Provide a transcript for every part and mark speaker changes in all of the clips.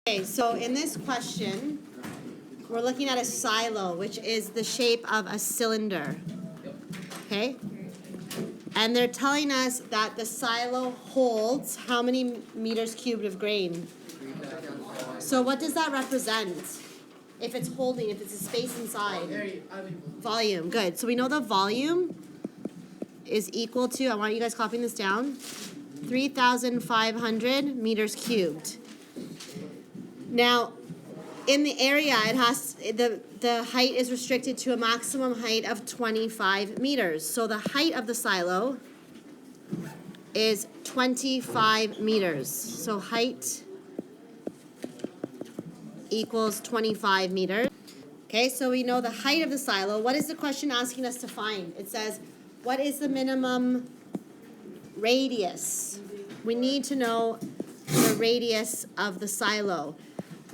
Speaker 1: Okay, so in this question, we're looking at a silo, which is the shape of a cylinder. Okay? And they're telling us that the silo holds how many meters cubed of grain? So what does that represent? If it's holding, if it's a space inside. Volume, good. So we know the volume is equal to, I want you guys copying this down, 3,500 meters cubed. Now, in the area, it has the height is restricted to a maximum height of 25 meters. So the height of the silo is 25 meters. So height equals 25 meters. Okay, so we know the height of the silo. What is the question asking us to find? It says, what is the minimum radius? We need to know the radius of the silo.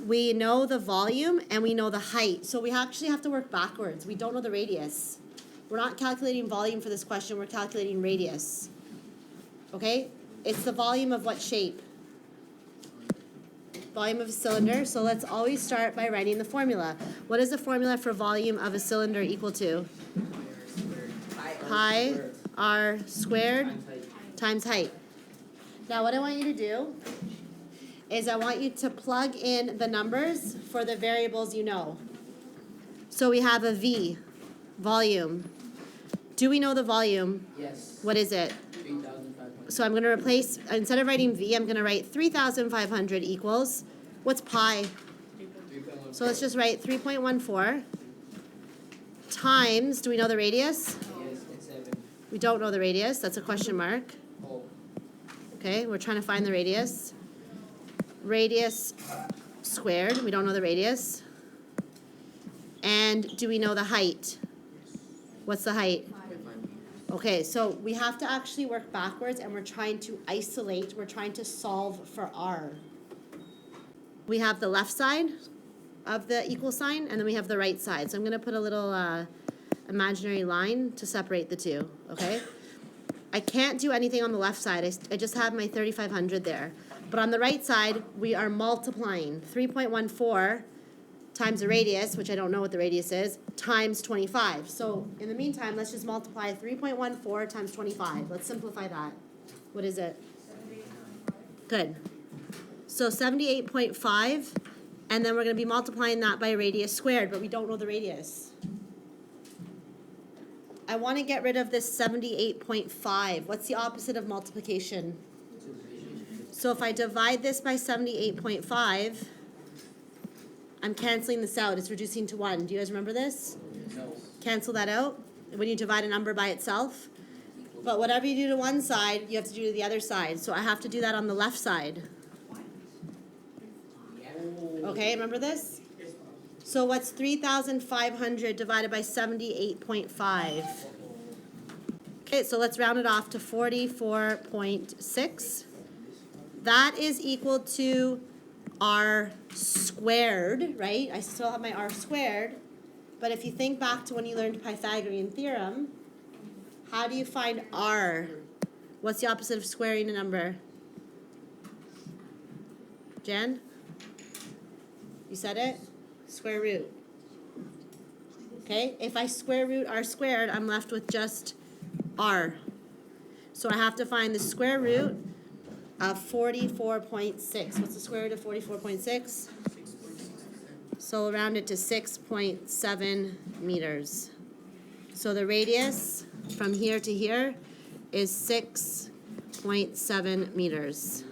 Speaker 1: We know the volume and we know the height. So we actually have to work backwards. We don't know the radius. We're not calculating volume for this question. We're calculating radius. Okay? It's the volume of what shape? Volume of a cylinder. So let's always start by writing the formula. What is the formula for volume of a cylinder equal to? Pi r squared times height. Now what I want you to do is I want you to plug in the numbers for the variables you know. So we have a V, volume. Do we know the volume?
Speaker 2: Yes.
Speaker 1: What is it?
Speaker 2: 3,500.
Speaker 1: So I'm going to replace, instead of writing V, I'm going to write 3,500 equals, what's pi? So let's just write 3.14 times, do we know the radius?
Speaker 2: Yes, it's 7.
Speaker 1: We don't know the radius, that's a question mark.
Speaker 2: Oh.
Speaker 1: Okay, we're trying to find the radius. Radius squared, we don't know the radius. And do we know the height? What's the height? Okay, so we have to actually work backwards and we're trying to isolate, we're trying to solve for R. We have the left side of the equal sign and then we have the right side. So I'm gonna put a little imaginary line to separate the two, okay? I can't do anything on the left side, I just have my 3,500 there. But on the right side, we are multiplying 3.14 times the radius, which I don't know what the radius is, times 25. So in the meantime, let's just multiply 3.14 times 25. Let's simplify that. What is it? 78.5. Good. So 78.5, and then we're going to be multiplying that by radius squared, but we don't know the radius. I want to get rid of this 78.5. What's the opposite of multiplication? So if I divide this by 78.5, I'm canceling this out. It's reducing to 1. Do you guys remember this?
Speaker 2: No.
Speaker 1: Cancel that out when you divide a number by itself. But whatever you do to one side, you have to do to the other side. So I have to do that on the left side. Okay, remember this? So what's 3,500 divided by 78.5? Okay, so let's round it off to 44.6. That is equal to R squared, right? I still have my R squared. But if you think back to when you learned Pythagorean theorem, how do you find R? What's the opposite of squaring a number? Jen? You said it? Square root. Okay, if I square root R squared, I'm left with just R. So I have to find the square root of 44.6. What's the square root of 44.6? So we'll round it to 6.7 meters. So the radius from here to here is 6.7 meters.